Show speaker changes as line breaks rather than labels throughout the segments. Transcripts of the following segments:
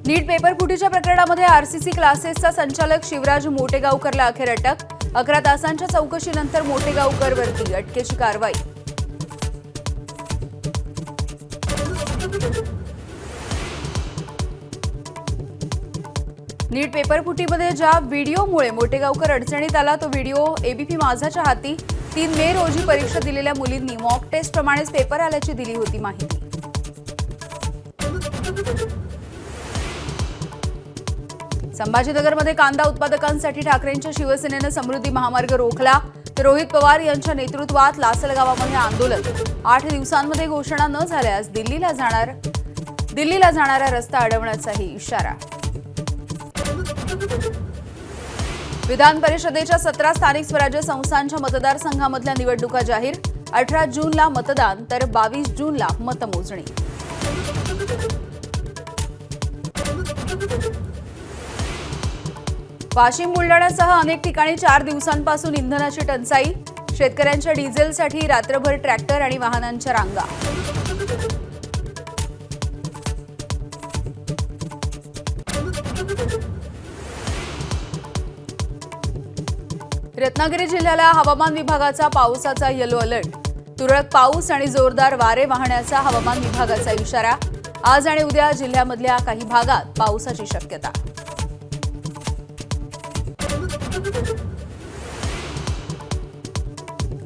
नीट paper फुटीच्या प्रकरणामध्ये RCC क्लासेसचा संचालक शिवराज मोटेगावकरला अखेर अटक। 11 तासांच्या चौकशीनंतर मोटेगावकरवरती अटकेची कारवाई। नीट पेपर फुटीमध्ये ज्या व्हिडिओमुळे मोटेगावकर अडचणीत आला तो व्हिडिओ एबीपी माझाच्या हाती। 3 मे रोजी परीक्षा दिलेल्या मुलींनी मॉक टेस्ट प्रमाणेच पेपर आल्याची दिली होती माहिती। संभाजीनगरमध्ये कांदा उत्पादकांसाठी ठाकरेंच्या शिवसेनेनं समृद्धी महामार्ग रोखला। तर रोहित पवार यांच्या नेतृत्वात लासलगावामध्ये आंदोलन। 8 दिवसांमध्ये घोषणा न झाल्यास दिल्लीला जाणारा रस्ता अडवण्याचाही इशारा। विधान परिषदेच्या 17 स्थानिक स्वराज्य संस्थांच्या मतदारसंघामधल्या निवडणुका जाहीर। 18 जूनला मतदान तर 22 जूनला मतमोजणी। वाशिम बुलढाण्यासह अनेक ठिकाणी 4 दिवसांपासून इंधनाची टंचाई। शेतकऱ्यांच्या डिझेलसाठी रात्रभर ट्रॅक्टर आणि वाहनांच्या रांगा। रत्नागिरी जिल्ह्याला हवामान विभागाचा पावसाचा येलो अलर्ट। तुरळक पाऊस आणि जोरदार वारे वाहण्याचा हवामान विभागाचा इशारा। आज आणि उद्या जिल्ह्यामधल्या काही भागात पावसाची शक्यता।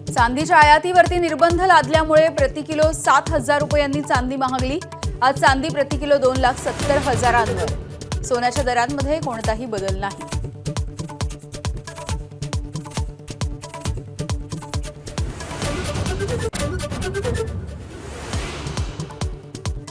चांदीच्या आयातीवरती निर्बंध लादल्यामुळे प्रति किलो 7,000 रुपयांनी चांदी महागली। आज चांदी प्रति किलो 2,70,000 सोन्याच्या दरांमध्ये कोणताही बदल नाही।